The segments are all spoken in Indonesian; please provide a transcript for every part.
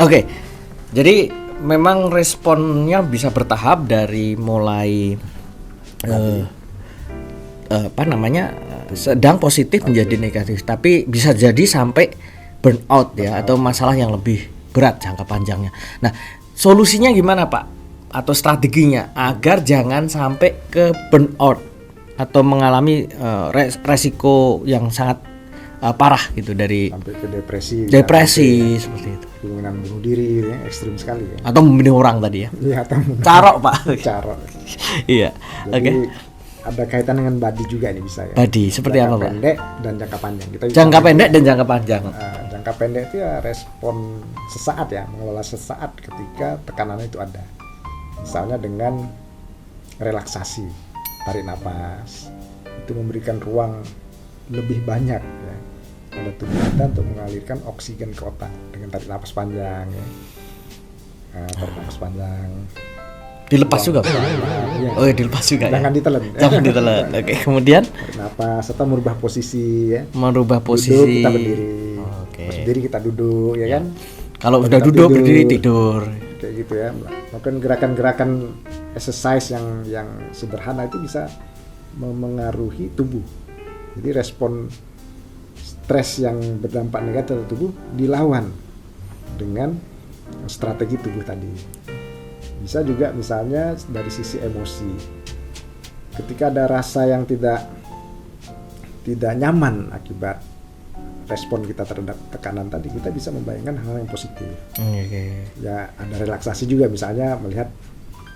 Oke, jadi memang responnya bisa bertahap dari mulai sedang positif menjadi negatif, tapi bisa jadi sampai burnout ya, atau masalah yang lebih berat jangka panjangnya. Nah, solusinya gimana Pak? Atau strateginya agar jangan sampai ke burnout atau mengalami resiko yang sangat parah gitu, dari sampai ke depresi seperti itu, kemungkinan bunuh diri ya, ekstrim sekali ya, atau membunuh orang tadi ya. Iya, Carok Pak. Carok. Iya. Jadi ada kaitan dengan body juga ini bisa ya. Body seperti jangka apa Pak? Pendek dan jangka panjang. Jangka pendek dan jangka panjang. Jangka pendek itu ya respon sesaat ya, mengelola sesaat ketika tekanannya itu ada. Misalnya dengan relaksasi, tarik nafas, itu memberikan ruang lebih banyak ya pada tubuh kita untuk mengalirkan oksigen ke otak dengan tarik nafas panjang ya. Tarik nafas panjang. Dilepas juga Pak? Ya. Oh ya, dilepas juga. Jangan ya? ditelan. Jangan ditelan. Oke, kemudian tarik nafas atau merubah posisi ya. Merubah posisi. Duduk kita berdiri. Oke. Berdiri kita duduk ya kan. Kalau udah duduk berdiri tidur. Kayak gitu ya. Melakukan gerakan-gerakan exercise yang sederhana itu bisa memengaruhi tubuh. Jadi respon stres yang berdampak negatif terhadap tubuh dilawan dengan strategi tubuh tadi. Bisa juga misalnya dari sisi emosi. Ketika ada rasa yang tidak nyaman akibat respon kita terhadap tekanan tadi, kita bisa membayangkan hal yang positif. Ya ada relaksasi juga, misalnya melihat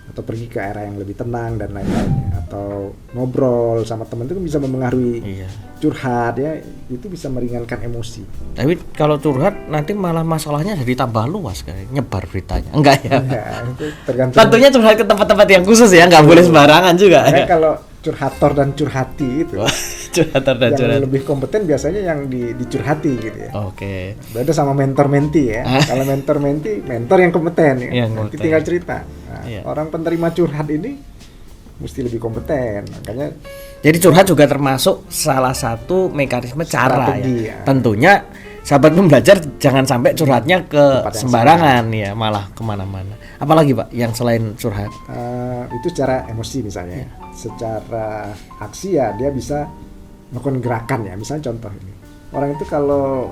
atau pergi ke area yang lebih tenang dan lain-lain, atau ngobrol sama teman itu bisa mempengaruhi. Curhat ya, itu bisa meringankan emosi. Tapi kalau curhat nanti malah masalahnya jadi tambah luas, kayak nyebar beritanya. Enggak ya? Ya itu tergantung. Tentunya curhat ke tempat-tempat yang khusus ya, nggak boleh sembarangan juga. Ya, kalau curhator dan curhati itu curhator dan yang curhati lebih kompeten biasanya yang dicurhati gitu ya. Oke. Beda sama mentor menti ya. Kalau mentor menti, mentor yang kompeten ya. Nanti tinggal cerita. Nah, orang penerima curhat ini mesti lebih kompeten. Makanya jadi curhat juga termasuk salah satu mekanisme cara ya. Tentunya sahabat pembelajar jangan sampai curhatnya ke sembarangan ya, malah kemana-mana. Apalagi Pak yang selain curhat? Itu secara emosi misalnya. Secara aksi ya dia bisa melakukan gerakan ya. Misalnya contoh ini, orang itu kalau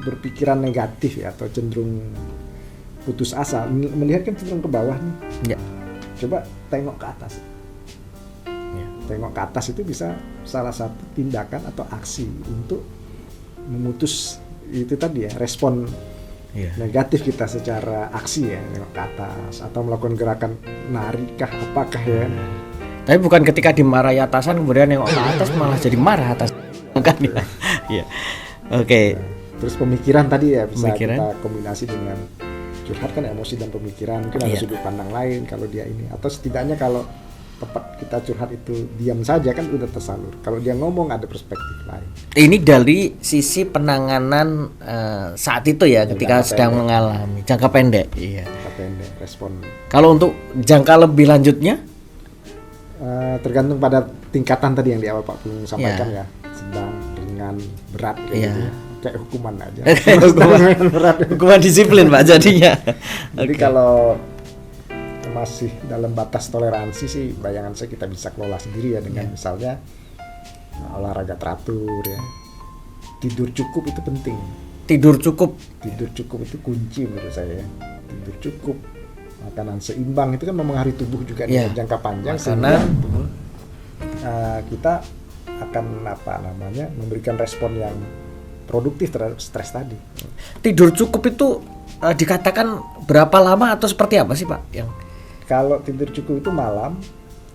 berpikiran negatif ya, atau cenderung putus asa, melihat kan cenderung ke bawah nih. Ya. Coba tengok ke atas. Ya. Tengok ke atas itu bisa salah satu tindakan atau aksi untuk memutus itu tadi ya, respon negatif kita secara aksi ya, tengok ke atas atau melakukan gerakan narikah apakah ya. Tapi bukan ketika dimarahi atasan kemudian nengok ke atas malah jadi marah atas kan ya. Iya. Oke. Terus pemikiran tadi ya bisa kita kombinasi dengan curhat kan, emosi dan pemikiran, mungkin ada sudut pandang lain kalau dia ini, atau setidaknya kalau tempat kita curhat itu diam saja kan udah tersalur. Kalau dia ngomong ada perspektif lain. Ini dari sisi penanganan saat itu ya, ketika sedang mengalami jangka pendek. Iya. Jangka pendek respon. Kalau untuk jangka lebih lanjutnya? Tergantung pada tingkatan tadi yang di awal Pak Pung sampaikan ya, sedang, ringan, berat kayak gitu. Kayak hukuman aja. Hukuman disiplin Pak jadinya. Jadi kalau masih dalam batas toleransi sih, bayangan saya kita bisa kelola sendiri ya dengan misalnya olahraga teratur ya. Tidur cukup itu penting. Tidur cukup itu kunci menurut saya. Tidur cukup, makanan seimbang itu kan mempengaruhi tubuh juga di jangka panjang. Karena kita akan memberikan respon yang produktif terhadap stres tadi. Tidur cukup itu dikatakan berapa lama atau seperti apa sih Pak? Yang kalau tidur cukup itu malam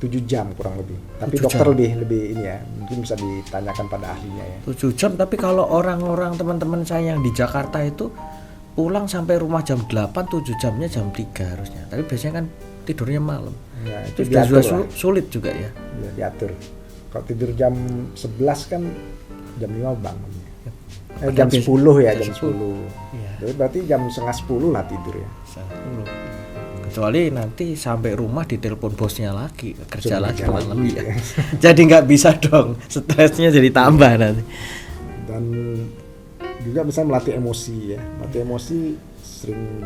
7 jam kurang lebih. Tapi dokter lebih ini ya, mungkin bisa ditanyakan pada ahlinya ya. 7 jam, tapi kalau orang-orang teman-teman saya yang di Jakarta itu pulang sampai rumah jam 8, 7 jamnya jam 3 harusnya. Tapi biasanya kan tidurnya malam. Ya, itu sudah sulit juga ya. Ya diatur. Kalau tidur jam 11 kan jam 5 bangun. Jam 10 ya, jam 10. Ya. Jadi berarti jam setengah 10 lah tidur ya. 10. Kecuali nanti sampai rumah ditelepon bosnya lagi, kerja lagi malam ya. Jadi nggak bisa dong, stresnya jadi tambah nanti. Dan juga bisa melatih emosi ya. Melatih emosi sering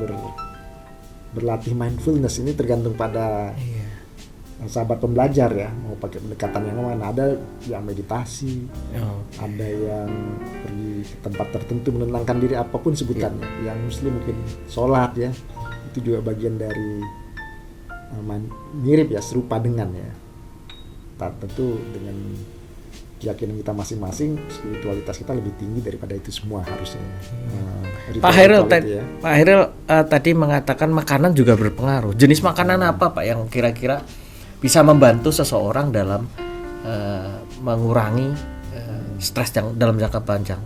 berlatih mindfulness, ini tergantung pada sahabat pembelajar ya, mau pakai pendekatan yang mana. Ada yang meditasi, ada yang pergi ke tempat tertentu menenangkan diri, apapun sebutannya. Yang muslim mungkin sholat ya, itu juga bagian dari mirip ya, serupa dengan ya. Tentu dengan keyakinan kita masing-masing, spiritualitas kita lebih tinggi daripada itu semua harusnya. Pak Hairil tadi mengatakan makanan juga berpengaruh. Jenis makanan apa Pak yang kira-kira bisa membantu seseorang dalam mengurangi stres dalam jangka panjang?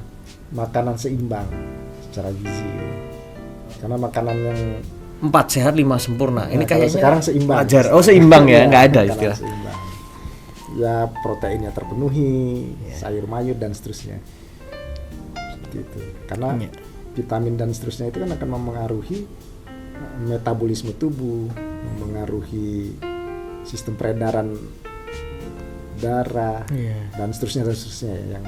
Makanan seimbang secara gizi. Karena makanan yang 4 sehat 5 sempurna. Ini kayaknya sekarang seimbang. Seimbang ya, nggak ada istilah. Seimbang. Ya proteinnya terpenuhi, sayur mayur dan seterusnya. Seperti itu. Karena vitamin dan seterusnya itu kan akan memengaruhi metabolisme tubuh, memengaruhi sistem peredaran darah dan seterusnya yang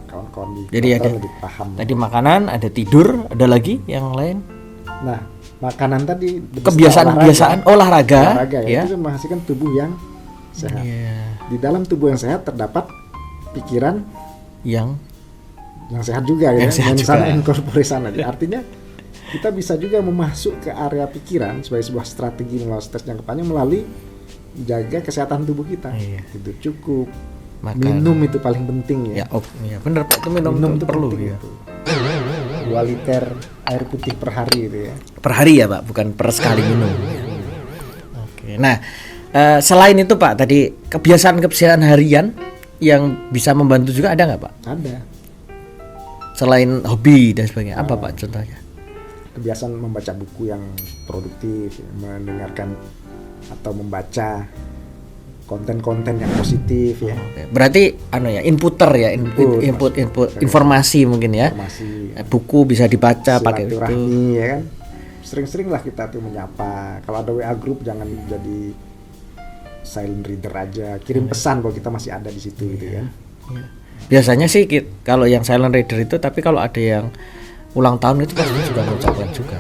kawan-kawan di jadi lebih paham. Tadi makanan, ada tidur, ada lagi yang lain. Nah, makanan tadi kebiasaan olahraga ya. Itu menghasilkan tubuh yang sehat. Di dalam tubuh yang sehat terdapat pikiran yang sehat juga ya, mensana in corpore sana. Artinya kita bisa juga memasuk ke area pikiran sebagai sebuah strategi melawan stres jangka panjang melalui jaga kesehatan tubuh kita. Tidur cukup, minum itu paling penting ya. Benar Pak, itu minum itu perlu ya. 2 liter air putih per hari itu ya. Per hari ya Pak, bukan per sekali minum. Oke. Nah, selain itu Pak, tadi kebiasaan harian yang bisa membantu juga ada nggak Pak? Ada. Selain hobi dan sebagainya, apa Pak contohnya? Kebiasaan membaca buku yang produktif, mendengarkan atau membaca konten-konten yang positif ya. Berarti inputer ya, input informasi mungkin ya. Buku bisa dibaca pakai itu. Ya kan. Sering-sering lah kita tuh menyapa. Kalau ada WA group jangan jadi silent reader aja, kirim pesan bahwa kita masih ada di situ gitu kan. Biasanya sih kalau yang silent reader itu, tapi kalau ada yang ulang tahun itu pasti juga mengucapkan juga.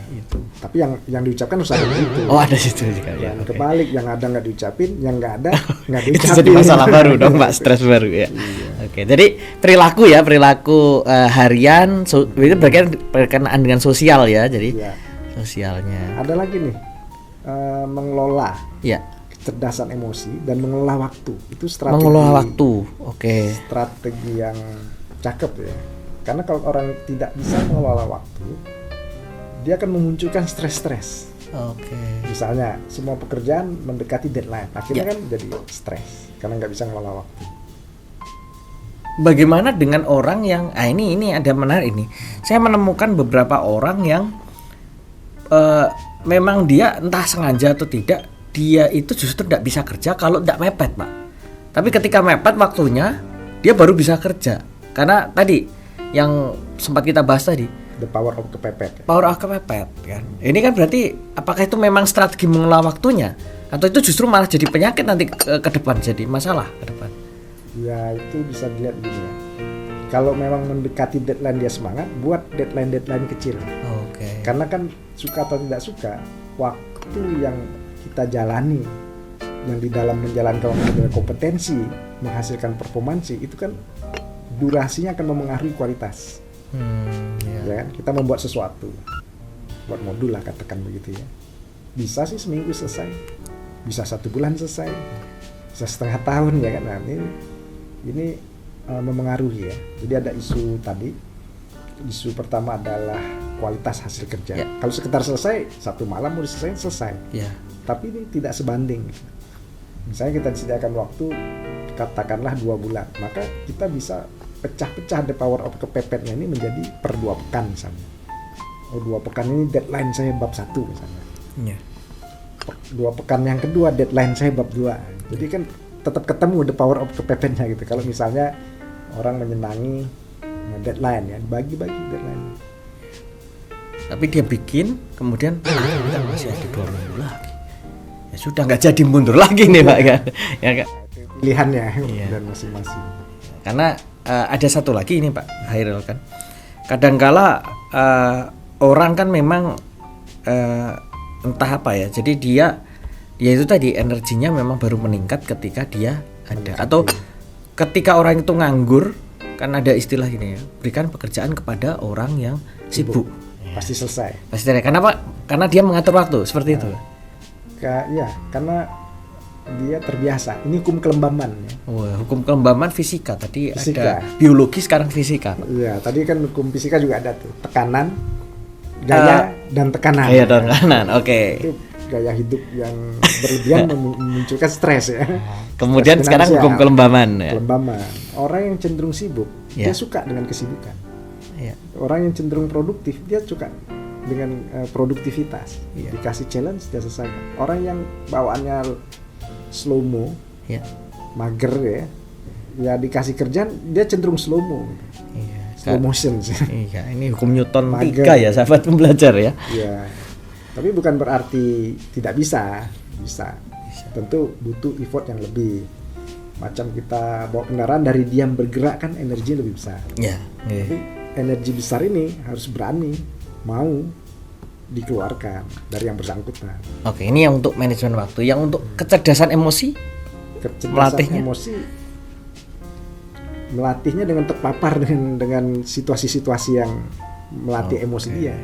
Itu. Tapi yang diucapkan harus ada gitu. Ada situ juga ya. Kebalik, yang ada nggak diucapin, yang nggak ada nggak diucapin. Itu jadi masalah baru dong Pak, stres baru ya. Oke, jadi perilaku harian itu berkenaan dengan sosial ya. Jadi sosialnya. Ada lagi nih mengelola. Kecerdasan emosi dan mengelola waktu. Itu strategi. Mengelola waktu. Strategi yang cakep ya. Karena kalau orang tidak bisa mengelola waktu, dia akan memunculkan stres. Misalnya semua pekerjaan mendekati deadline, akhirnya kan jadi stres karena nggak bisa mengelola waktu. Bagaimana dengan orang yang ini ada menarik ini. Saya menemukan beberapa orang yang memang dia entah sengaja atau tidak, dia itu justru tidak bisa kerja kalau tidak mepet Pak. Tapi ketika mepet waktunya, dia baru bisa kerja. Karena tadi yang sempat kita bahas tadi, the power of kepepet. Power of kepepet kan. Ini kan berarti apakah itu memang strategi mengelola waktunya atau itu justru malah jadi penyakit nanti ke depan, jadi masalah ke depan? Ya itu bisa dilihat gini ya. Kalau memang mendekati deadline dia semangat, buat deadline kecil. Karena kan suka atau tidak suka, waktu yang kita jalani yang di dalam menjalankan kompetensi, menghasilkan performansi itu kan durasinya akan memengaruhi kualitas. Ya kan? Kita membuat sesuatu, buat modul lah katakan begitu ya. Bisa sih seminggu selesai, bisa 1 bulan selesai, bisa setengah tahun ya kan. Nah, ini memengaruhi ya. Jadi ada isu tadi. Isu pertama adalah kualitas hasil kerja. Kalau sekedar selesai 1 malam udah selesai. Tapi ini tidak sebanding. Misalnya kita disediakan waktu katakanlah 2 bulan, maka kita bisa pecah-pecah the power of kepepetnya ini menjadi per 2 pekan misalnya. 2 pekan ini deadline saya bab 1 misalnya. 2 pekan yang kedua deadline saya bab 2. Jadi kan tetap ketemu the power of kepepetnya gitu. Kalau misalnya orang menyenangi deadline ya, bagi-bagi deadline. Tapi dia bikin, kemudian kita masih ada 2 minggu lagi. Ya sudah nggak jadi mundur lagi nih Pak kan. Ya kan. Pilihannya dan masing-masing. Karena ada satu lagi ini Pak Hairil kan. Kadangkala orang kan memang entah apa ya. Jadi dia ya itu tadi energinya memang baru meningkat ketika dia ada atau ketika orang itu nganggur, kan ada istilah gini ya, berikan pekerjaan kepada orang yang sibuk. Pasti selesai. Pasti ada. Kenapa? Karena dia mengatur waktu seperti itu. Ya, karena dia terbiasa. Ini hukum kelembaman ya. Wah, hukum kelembaban fisika tadi Fisika. ada biologi, sekarang fisika. Iya, tadi kan hukum fisika juga ada tuh. Tekanan, gaya dan tekanan. Gaya dan tekanan. Oke. Itu gaya hidup yang berlebihan memunculkan stres ya. Kemudian Stres sekarang finansial, hukum kelembaban ya. kelembaman. Orang yang cenderung sibuk, Ya. dia suka dengan kesibukan. Ya. Orang yang cenderung produktif, dia suka dengan produktivitas. Ya. Dikasih challenge, dia selesaikan. Orang yang bawaannya slow mo, Ya. mager ya dikasih kerjaan, dia cenderung slow mo. Iya. Slow motion sih. Iya, ini hukum Newton Mager. 3 ya, sahabat pembelajar ya. Ya, tapi bukan berarti tidak bisa. Tentu butuh effort yang lebih. Macam kita bawa kendaraan dari diam bergerak kan energi lebih besar. Ya. Tapi energi besar ini harus berani, mau dikeluarkan dari yang bersangkutan. Oke, ini yang untuk manajemen waktu. Yang untuk kecerdasan emosi, Kecerdasan melatihnya? emosi, melatihnya dengan terpapar dengan situasi-situasi yang melatih emosi dia.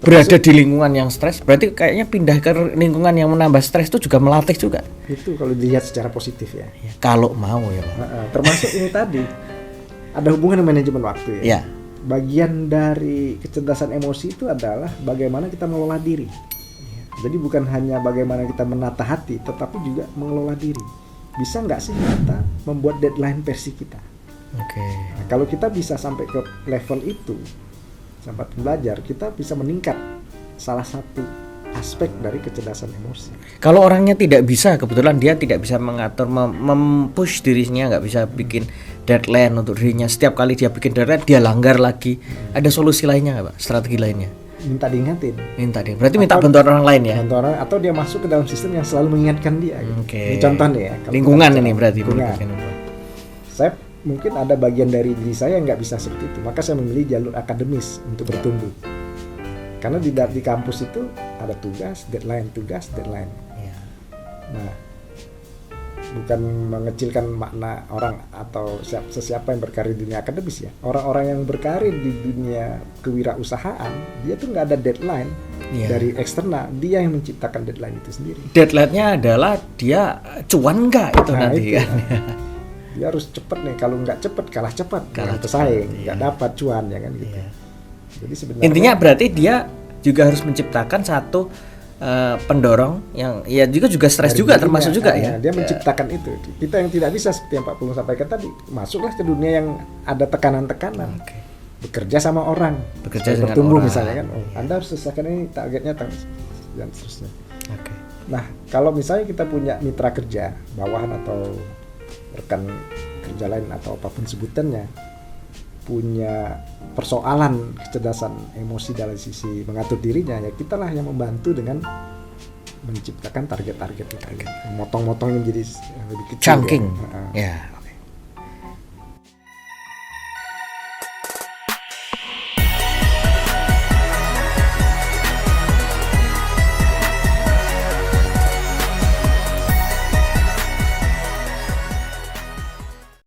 berada di lingkungan yang stres, berarti kayaknya pindah ke lingkungan yang menambah stres itu juga melatih juga. Itu kalau dilihat secara positif ya. Ya, kalau mau ya, Pak. Termasuk ini tadi ada hubungan dengan manajemen waktu ya. Ya. Bagian dari kecerdasan emosi itu adalah bagaimana kita mengelola diri. Jadi bukan hanya bagaimana kita menata hati, tetapi juga mengelola diri. Bisa nggak sih kita membuat deadline versi kita? Oke. Nah, kalau kita bisa sampai ke level itu, sahabat pembelajar, kita bisa meningkat salah satu aspek dari kecerdasan emosi. Kalau orangnya tidak bisa, kebetulan dia tidak bisa mengatur, mempush dirinya, nggak bisa bikin deadline untuk dirinya. Setiap kali dia bikin deadline, dia langgar lagi. Ada solusi lainnya nggak, Pak? Strategi lainnya? Minta diingatin. Minta dia. Berarti minta bantuan orang lain ya? Bantuan orang, atau dia masuk ke dalam sistem yang selalu mengingatkan dia. Gitu. Oke. Ini contoh nih ya. Kalau Lingkungan kita ini berarti. lingkungan. Lingkungan. Saya mungkin ada bagian dari diri saya yang nggak bisa seperti itu, maka saya memilih jalur akademis untuk bertumbuh. Karena di kampus itu ada tugas, deadline, Ya. Nah, bukan mengecilkan makna orang atau siapa yang berkarir di dunia akademis ya. Orang-orang yang berkarir di dunia kewirausahaan, dia tuh nggak ada deadline Ya. dari eksternal, dia yang menciptakan deadline itu sendiri. Deadline-nya adalah dia cuan nggak itu Nah, nanti itu. kan? Dia harus cepet nih, kalau nggak cepet kalah cepat, Kalah dengan pesaing, cepat, nggak iya. dapat cuan ya kan gitu. Iya. Jadi sebenarnya Intinya berarti dia juga harus menciptakan satu pendorong yang ya juga stres dari juga dirinya, termasuk juga ya. Dia menciptakan itu. Kita yang tidak bisa seperti yang Pak Pulung sampaikan tadi, masuklah ke dunia yang ada tekanan-tekanan. Oke. Bekerja sama orang, Bekerja dengan bertumbuh orang. misalnya kan. Iya. Anda harus selesaikan ini targetnya dan seterusnya. Oke. Nah, kalau misalnya kita punya mitra kerja, bawahan atau rekan kerja lain atau apapun sebutannya, punya persoalan kecerdasan emosi dari sisi mengatur dirinya, ya kitalah yang membantu dengan menciptakan target-target kita, motong-motongnya jadi lebih kecil. Chunking. Ya. Ya.